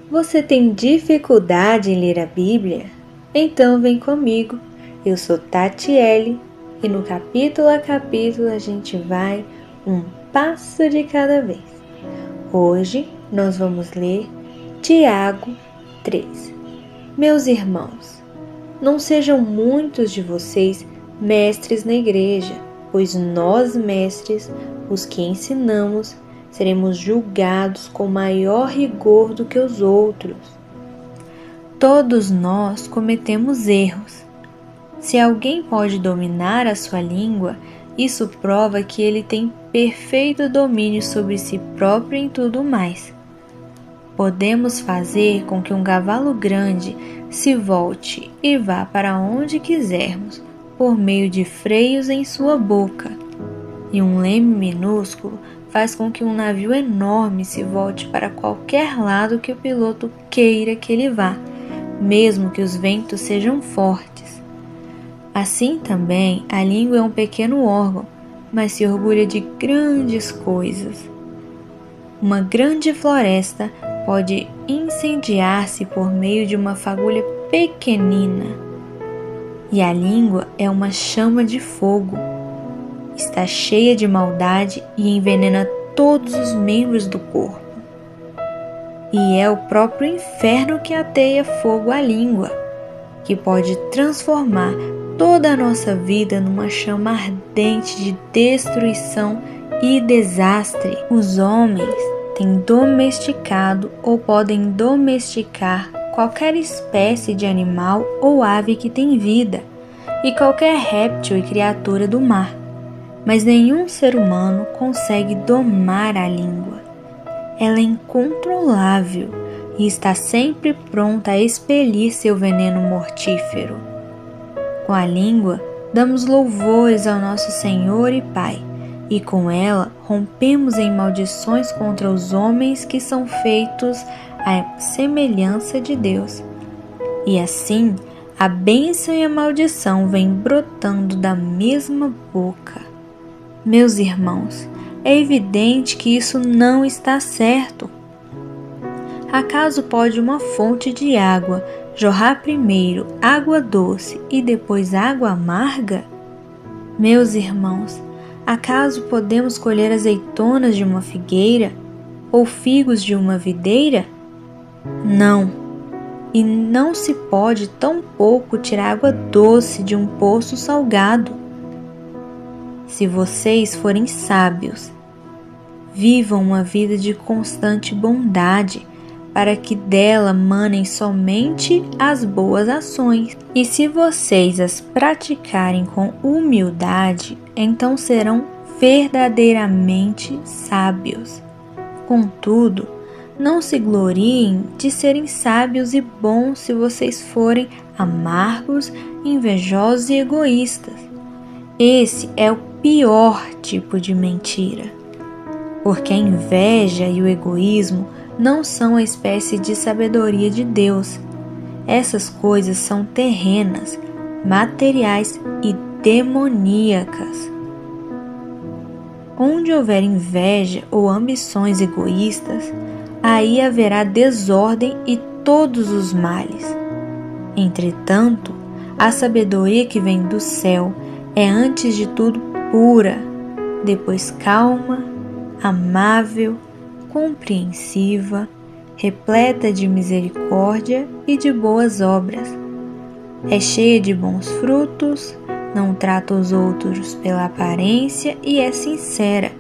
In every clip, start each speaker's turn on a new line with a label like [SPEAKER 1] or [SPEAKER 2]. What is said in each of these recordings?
[SPEAKER 1] Você tem dificuldade em ler a Bíblia? Então vem comigo. Eu sou Tatiele e no capítulo a capítulo a gente vai um passo de cada vez. Hoje nós vamos ler Tiago 3. Meus irmãos, não sejam muitos de vocês mestres na igreja, pois nós mestres, os que ensinamos, seremos julgados com maior rigor do que os outros. Todos nós cometemos erros. Se alguém pode dominar a sua língua, isso prova que ele tem perfeito domínio sobre si próprio e em tudo mais. Podemos fazer com que um cavalo grande se volte e vá para onde quisermos, por meio de freios em sua boca. E um leme minúsculo faz com que um navio enorme se volte para qualquer lado que o piloto queira que ele vá, mesmo que os ventos sejam fortes. Assim também, a língua é um pequeno órgão, mas se orgulha de grandes coisas. Uma grande floresta pode incendiar-se por meio de uma fagulha pequenina. E a língua é uma chama de fogo. Está cheia de maldade e envenena todos os membros do corpo. E é o próprio inferno que ateia fogo à língua, que pode transformar toda a nossa vida numa chama ardente de destruição e desastre. Os homens têm domesticado ou podem domesticar qualquer espécie de animal ou ave que tem vida, e qualquer réptil e criatura do mar. Mas nenhum ser humano consegue domar a língua. Ela é incontrolável e está sempre pronta a expelir seu veneno mortífero. Com a língua, damos louvores ao nosso Senhor e Pai, e com ela rompemos em maldições contra os homens que são feitos à semelhança de Deus. E assim, a bênção e a maldição vêm brotando da mesma boca. Meus irmãos, é evidente que isso não está certo. Acaso pode uma fonte de água jorrar primeiro água doce e depois água amarga? Meus irmãos, acaso podemos colher azeitonas de uma figueira ou figos de uma videira? Não, e não se pode tampouco tirar água doce de um poço salgado. Se vocês forem sábios, vivam uma vida de constante bondade, para que dela manem somente as boas ações. E se vocês as praticarem com humildade, então serão verdadeiramente sábios. Contudo, não se gloriem de serem sábios e bons se vocês forem amargos, invejosos e egoístas. Esse é o pior tipo de mentira, porque a inveja e o egoísmo não são a espécie de sabedoria de Deus. Essas coisas são terrenas, materiais e demoníacas. Onde houver inveja ou ambições egoístas, aí haverá desordem e todos os males. Entretanto, a sabedoria que vem do céu é antes de tudo pura, depois calma, amável, compreensiva, repleta de misericórdia e de boas obras. É cheia de bons frutos, não trata os outros pela aparência e é sincera.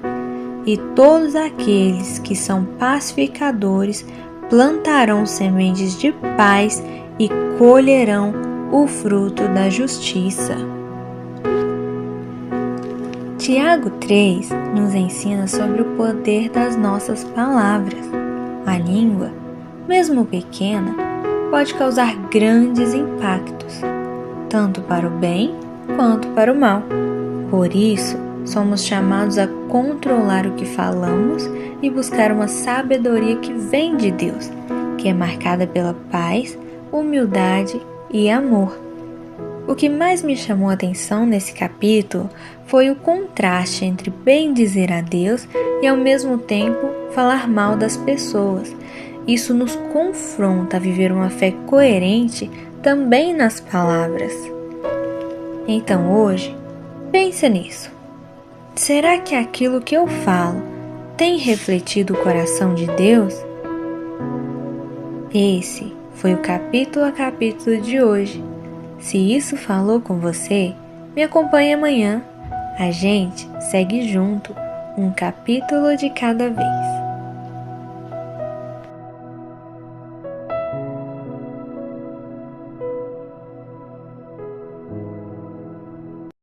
[SPEAKER 1] E todos aqueles que são pacificadores plantarão sementes de paz e colherão o fruto da justiça. Tiago 3 nos ensina sobre o poder das nossas palavras. A língua, mesmo pequena, pode causar grandes impactos, tanto para o bem quanto para o mal. Por isso, somos chamados a controlar o que falamos e buscar uma sabedoria que vem de Deus, que é marcada pela paz, humildade e amor. O que mais me chamou a atenção nesse capítulo foi o contraste entre bem dizer a Deus e ao mesmo tempo falar mal das pessoas. Isso nos confronta a viver uma fé coerente também nas palavras. Então hoje, pensa nisso. Será que aquilo que eu falo tem refletido o coração de Deus? Esse foi o capítulo a capítulo de hoje. Se isso falou com você, me acompanhe amanhã. A gente segue junto, um capítulo de cada vez.